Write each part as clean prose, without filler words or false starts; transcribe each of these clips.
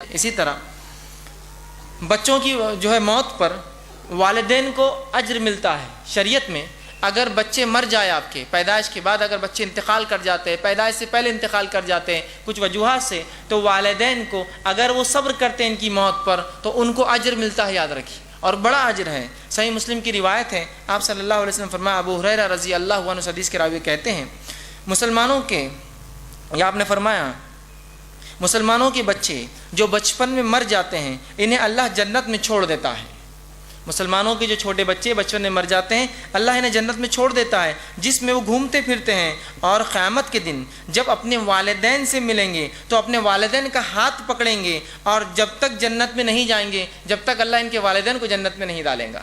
اسی طرح بچوں کی جو ہے موت پر والدین کو اجر ملتا ہے شریعت میں. اگر بچے مر جائے آپ کے پیدائش کے بعد، اگر بچے انتقال کر جاتے ہیں، پیدائش سے پہلے انتقال کر جاتے ہیں کچھ وجوہات سے، تو والدین کو اگر وہ صبر کرتے ہیں ان کی موت پر تو ان کو اجر ملتا ہے، یاد رکھیے، اور بڑا اجر ہے. صحیح مسلم کی روایت ہے، آپ صلی اللہ علیہ وسلم فرمایا، ابو ہریرہ رضی اللہ عنہ حدیث کے راوی کہتے ہیں، مسلمانوں کے، یا آپ نے فرمایا مسلمانوں کے بچے جو بچپن میں مر جاتے ہیں انہیں اللہ جنت میں چھوڑ دیتا ہے. مسلمانوں کے جو چھوٹے بچے بچپن میں مر جاتے ہیں اللہ انہیں جنت میں چھوڑ دیتا ہے، جس میں وہ گھومتے پھرتے ہیں، اور قیامت کے دن جب اپنے والدین سے ملیں گے تو اپنے والدین کا ہاتھ پکڑیں گے، اور جب تک جنت میں نہیں جائیں گے جب تک اللہ ان کے والدین کو جنت میں نہیں ڈالیں گا.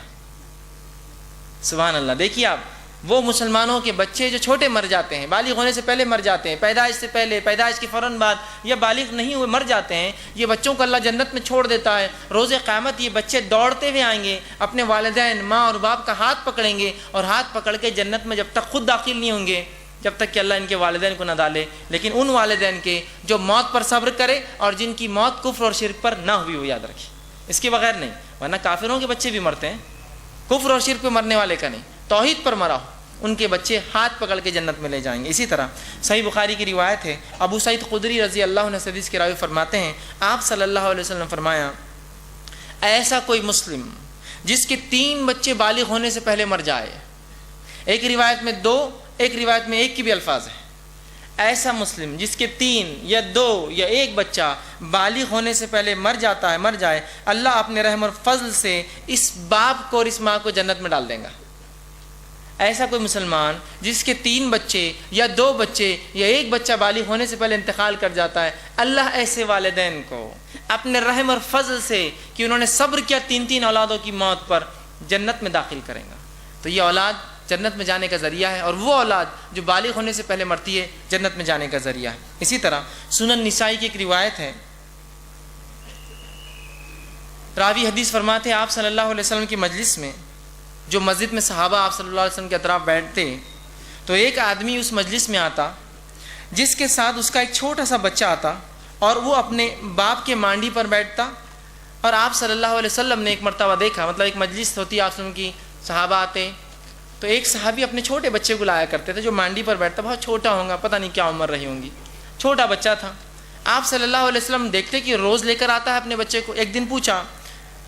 سبحان اللہ. دیکھیے آپ، وہ مسلمانوں کے بچے جو چھوٹے مر جاتے ہیں، بالغ ہونے سے پہلے مر جاتے ہیں، پیدائش سے پہلے، پیدائش کے فوراً بعد، یا بالغ نہیں ہوئے مر جاتے ہیں، یہ بچوں کو اللہ جنت میں چھوڑ دیتا ہے. روز قیامت یہ بچے دوڑتے ہوئے آئیں گے، اپنے والدین ماں اور باپ کا ہاتھ پکڑیں گے، اور ہاتھ پکڑ کے جنت میں جب تک خود داخل نہیں ہوں گے جب تک کہ اللہ ان کے والدین کو نہ ڈالے. لیکن ان والدین کے جو موت پر صبر کرے اور جن کی موت کفر اور شرک پر نہ ہوئی ہو، یاد رکھیے، اس کے بغیر نہیں. ورنہ کافروں کے بچے بھی مرتے ہیں، کفر اور شرک پہ مرنے والے کا نہیں، توحید پر مرا ہو ان کے بچے ہاتھ پکڑ کے جنت میں لے جائیں گے. اسی طرح صحیح بخاری کی روایت ہے، ابو سعید خدری رضی اللہ عنہ حدیث کے راوی فرماتے ہیں، آپ صلی اللہ علیہ وسلم فرمایا، ایسا کوئی مسلم جس کے 3 بچے بالغ ہونے سے پہلے مر جائے، ایک روایت میں 2، ایک روایت میں 1 کی بھی الفاظ ہے، ایسا مسلم جس کے 3 یا 2 یا 1 بچہ بالغ ہونے سے پہلے مر جائے، اللہ اپنے رحم اور فضل سے اس باپ کو اور اس ماں کو جنت میں ڈال دے گا. ایسا کوئی مسلمان جس کے 3 بچے یا 2 بچے یا 1 بچہ بالغ ہونے سے پہلے انتقال کر جاتا ہے، اللہ ایسے والدین کو اپنے رحم اور فضل سے کہ انہوں نے صبر کیا 3 اولادوں کی موت پر، جنت میں داخل کریں گا. تو یہ اولاد جنت میں جانے کا ذریعہ ہے، اور وہ اولاد جو بالغ ہونے سے پہلے مرتی ہے جنت میں جانے کا ذریعہ ہے. اسی طرح سنن نسائی کی ایک روایت ہے، راوی حدیث فرماتے ہیں، آپ صلی اللہ علیہ وسلم کی مجلس میں، جو مسجد میں صحابہ آپ صلی اللہ علیہ وسلم کے اطراف بیٹھتے، تو ایک آدمی اس مجلس میں آتا جس کے ساتھ اس کا ایک چھوٹا سا بچہ آتا، اور وہ اپنے باپ کے مانڈی پر بیٹھتا. اور آپ صلی اللہ علیہ وسلم نے ایک مرتبہ دیکھا، مطلب ایک مجلس ہوتی ہے آپ وسلم کی، صحابہ آتے، تو ایک صحابی اپنے چھوٹے بچے کو لایا کرتے تھے جو مانڈی پر بیٹھتا، بہت چھوٹا ہوگا، پتہ نہیں کیا عمر رہی ہوں گی، چھوٹا بچہ تھا. آپ صلی اللہ علیہ وسلم دیکھتے کہ روز لے کر آتا ہے اپنے بچے کو. ایک دن پوچھا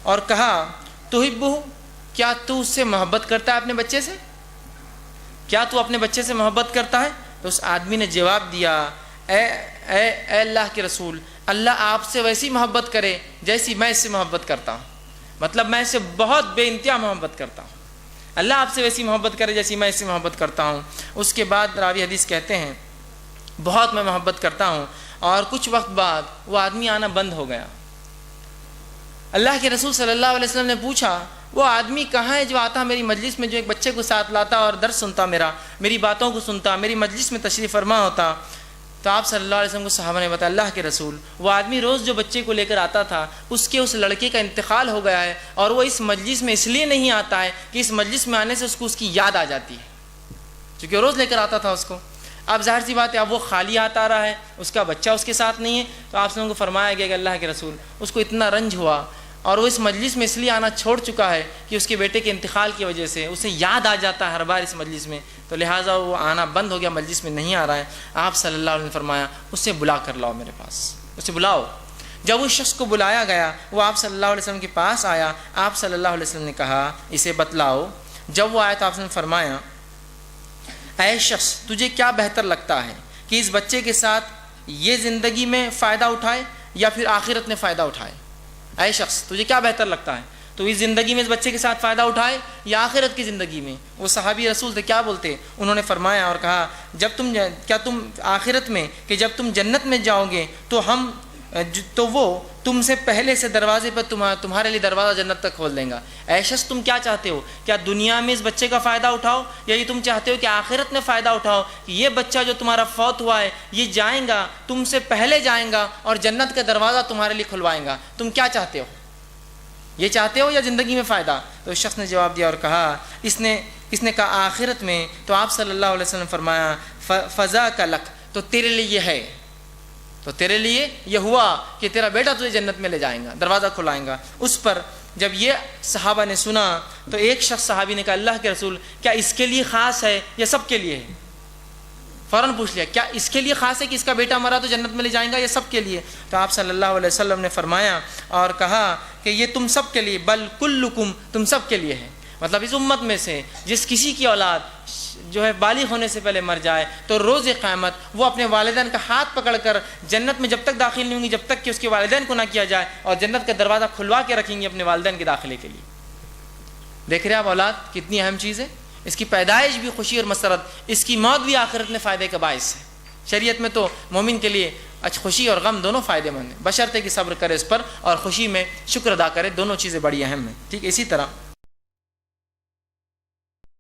اور کہا، تحبہ، کیا تو اس سے محبت کرتا ہے، اپنے بچے سے؟ کیا تو اپنے بچے سے محبت کرتا ہے؟ تو اس آدمی نے جواب دیا، اے اللہ کے رسول، اللہ آپ سے ویسی محبت کرے جیسی میں اس سے محبت کرتا ہوں. مطلب میں اس سے بہت بے انتہا محبت کرتا ہوں، اللہ آپ سے ویسی محبت کرے جیسی میں اس سے محبت کرتا ہوں. اس کے بعد راوی حدیث کہتے ہیں، بہت میں محبت کرتا ہوں، اور کچھ وقت بعد وہ آدمی آنا بند ہو گیا. اللہ کے رسول صلی اللہ علیہ وسلم نے پوچھا، وہ آدمی کہاں ہے جو آتا میری مجلس میں، جو ایک بچے کو ساتھ لاتا اور درس سنتا، میری باتوں کو سنتا، میری مجلس میں تشریف فرما ہوتا؟ تو آپ صلی اللہ علیہ وسلم کو صحابہ نے بتایا، اللہ کے رسول، وہ آدمی روز جو بچے کو لے کر آتا تھا اس لڑکے کا انتقال ہو گیا ہے، اور وہ اس مجلس میں اس لیے نہیں آتا ہے کہ اس مجلس میں آنے سے اس کی یاد آ جاتی ہے، کیونکہ روز لے کر آتا تھا اس کو. اب ظاہر سی بات ہے، اب وہ خالی آتا آ رہا ہے، اس کا بچہ اس کے ساتھ نہیں ہے. تو آپ کو فرمایا گیا کہ اللہ کے رسول، اس کو اتنا رنج ہوا، اور وہ اس مجلس میں اس لیے آنا چھوڑ چکا ہے کہ اس کے بیٹے کے انتقال کی وجہ سے اسے یاد آ جاتا ہے ہر بار اس مجلس میں، تو لہٰذا وہ آنا بند ہو گیا، مجلس میں نہیں آ رہا ہے. آپ صلی اللہ علیہ وسلم نے فرمایا، اسے بلا کر لاؤ میرے پاس، اسے بلاؤ. جب اس شخص کو بلایا گیا، وہ آپ صلی اللہ علیہ وسلم کے پاس آیا. آپ صلی اللہ علیہ وسلم نے کہا، اسے بتلاؤ. جب وہ آیا تو آپ نے فرمایا، اے شخص، تجھے کیا بہتر لگتا ہے کہ اس بچے کے ساتھ یہ زندگی میں فائدہ اٹھائے یا پھر آخرت میں فائدہ اٹھائے؟ اے شخص، تجھے کیا بہتر لگتا ہے، تو اس زندگی میں اس بچے کے ساتھ فائدہ اٹھائے یا آخرت کی زندگی میں؟ وہ صحابی رسول تھے، کیا بولتے؟ انہوں نے فرمایا اور کہا، کیا تم آخرت میں، کہ جب تم جنت میں جاؤ گے تو وہ تم سے پہلے سے دروازے پر تمہارے لیے دروازہ جنت تک کھول دیں گا. اے شخص، تم کیا چاہتے ہو؟ کیا دنیا میں اس بچے کا فائدہ اٹھاؤ، یا یہ تم چاہتے ہو کہ آخرت میں فائدہ اٹھاؤ، کہ یہ بچہ جو تمہارا فوت ہوا ہے یہ جائیں گا، تم سے پہلے جائیں گا، اور جنت کا دروازہ تمہارے لیے کھلوائیں گا؟ تم کیا چاہتے ہو، یہ چاہتے ہو یا زندگی میں فائدہ؟ تو اس شخص نے جواب دیا اور کہا، اس نے کہا آخرت میں. تو آپ صلی اللہ علیہ وسلم فرمایا، فضا کا لک، تو تیرے لیے یہ ہے. تو تیرے لیے یہ ہوا کہ تیرا بیٹا تجھے جنت میں لے جائیں گا، دروازہ کھلائیں گا۔ اس پر جب یہ صحابہ نے سنا تو ایک شخص صحابی نے کہا اللہ کے رسول کیا اس کے لیے خاص ہے یا سب کے لیے ہے؟ فوراً پوچھ لیا کیا اس کے لیے خاص ہے کہ اس کا بیٹا مرا تو جنت میں لے جائیں گا یا سب کے لیے؟ تو آپ صلی اللہ علیہ وسلم نے فرمایا اور کہا کہ یہ تم سب کے لیے، بل کلکم، تم سب کے لیے ہے۔ مطلب اس امت میں سے جس کسی کی اولاد جو ہے بالغ ہونے سے پہلے مر جائے تو روز قیامت وہ اپنے والدین کا ہاتھ پکڑ کر جنت میں جب تک داخل نہیں ہوں گی جب تک کہ اس کے والدین کو نہ کیا جائے، اور جنت کا دروازہ کھلوا کے رکھیں گے اپنے والدین کے داخلے کے لیے۔ دیکھ رہے آپ اولاد کتنی اہم چیز ہے، اس کی پیدائش بھی خوشی اور مسرت، اس کی موت بھی آخرت میں فائدے کا باعث ہے۔ شریعت میں تو مومن کے لیے خوشی اور غم دونوں فائدے مند ہیں، بشرطے کہ صبر کرے اس پر اور خوشی میں شکر ادا کرے، دونوں چیزیں بڑی اہم ہیں۔ ٹھیک اسی طرح